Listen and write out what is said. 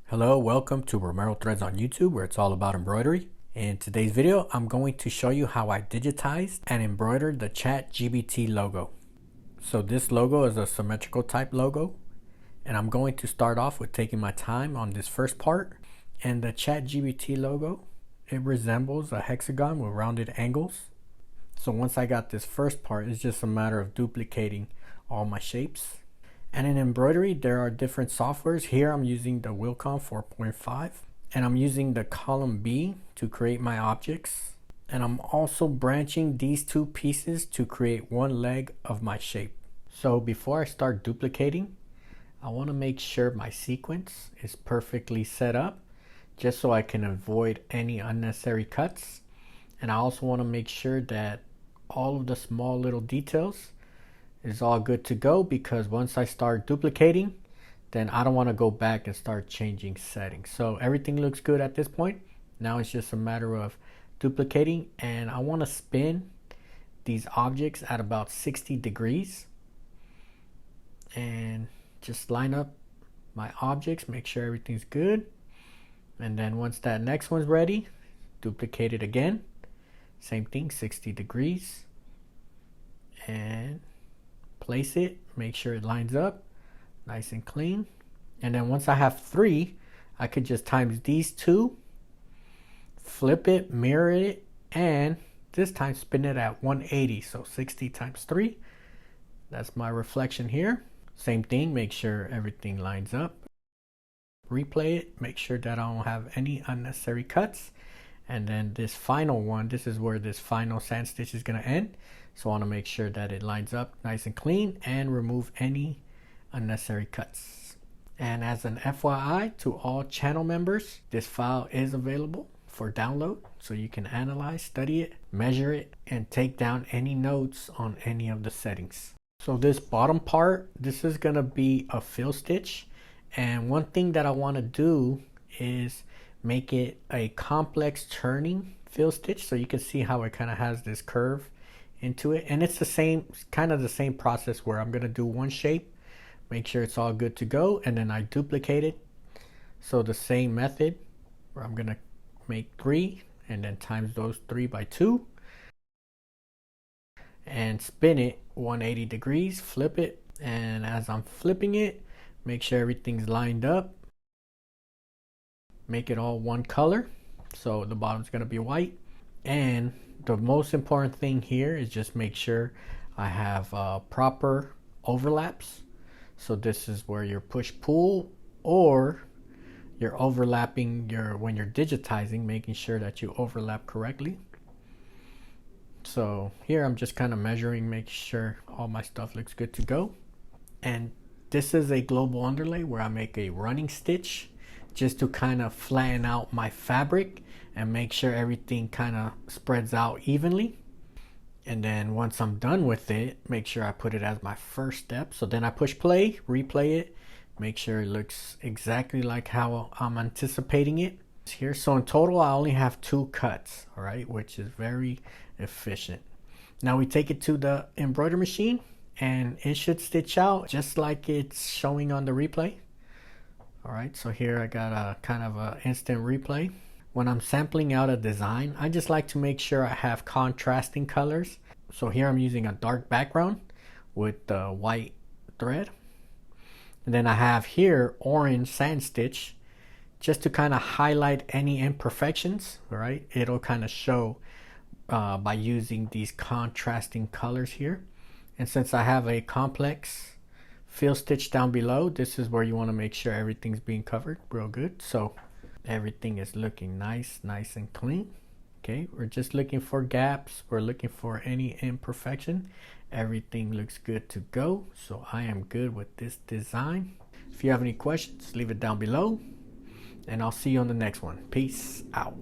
Hello, welcome to Romero Threads on YouTube, where it's all about embroidery. In today's video, I'm going to show you how I digitized and embroidered the GPT logo. So this logo is a symmetrical type logo, and I'm going to start off with taking my time on this first part. And the GPT logo, it resembles a hexagon with rounded angles. So once I got this first part, it's just a matter of duplicating all my shapes. And in embroidery, there are different softwares. Here I'm using the Wilcom 4.5, and I'm using the column B to create my objects. And I'm also branching these two pieces to create one leg of my shape. So before I start duplicating, I want to make sure my sequence is perfectly set up, just so I can avoid any unnecessary cuts. And I also want to make sure that all of the small little details is all good to go, because once I start duplicating, then I don't want to go back and start changing settings. So everything looks good at this point. Now it's just a matter of duplicating, and I want to spin these objects at about 60 degrees and just line up my objects, make sure everything's good. And then once that next one's ready, duplicate it again, same thing, 60 degrees, and place it, make sure it lines up nice and clean. And then once I have 3, I could just times these 2, flip it, mirror it, and this time spin it at 180. So 60 times 3, that's my reflection here. Same thing, make sure everything lines up, replay it, make sure that I don't have any unnecessary cuts. And then this final one, this is where this final sand stitch is going to end. So I want to make sure that it lines up nice and clean and remove any unnecessary cuts. And as an FYI to all channel members, this file is available for download, so you can analyze, study it, measure it, and take down any notes on any of the settings. So this bottom part, this is going to be a fill stitch. And one thing that I want to do is make it a complex turning fill stitch, so you can see how it kind of has this curve into it. And it's the same, kind of the same process, where I'm going to do one shape, make sure it's all good to go, and then I duplicate it. So the same method, where I'm going to make 3 and then times those 3 by 2 and spin it 180 degrees, flip it, and as I'm flipping it, make sure everything's lined up, make it all one color. So the bottom's going to be white. And the most important thing here is just make sure I have proper overlaps. So this is where your push pull, or you're overlapping when you're digitizing, making sure that you overlap correctly. So here I'm just kind of measuring, make sure all my stuff looks good to go. And this is a global underlay where I make a running stitch just to kind of flatten out my fabric and make sure everything kind of spreads out evenly. And then once I'm done with it, make sure I put it as my first step. So then I push play, replay it, make sure it looks exactly like how I'm anticipating it here. So in total, I only have 2 cuts, all right, which is very efficient. Now we take it to the embroidery machine, and it should stitch out just like it's showing on the replay. All right, so here I got a kind of a instant replay. When I'm sampling out a design, I just like to make sure I have contrasting colors. So here I'm using a dark background with the white thread. And then I have here orange sand stitch, just to kind of highlight any imperfections, all right? It'll kind of show by using these contrasting colors here. And since I have a complex fill stitch down below, this is where you want to make sure everything's being covered real good. So everything is looking nice and clean. Okay, we're just looking for gaps, we're looking for any imperfection. Everything looks good to go, so I am good with this design. If you have any questions, leave it down below, and I'll see you on the next one. Peace out.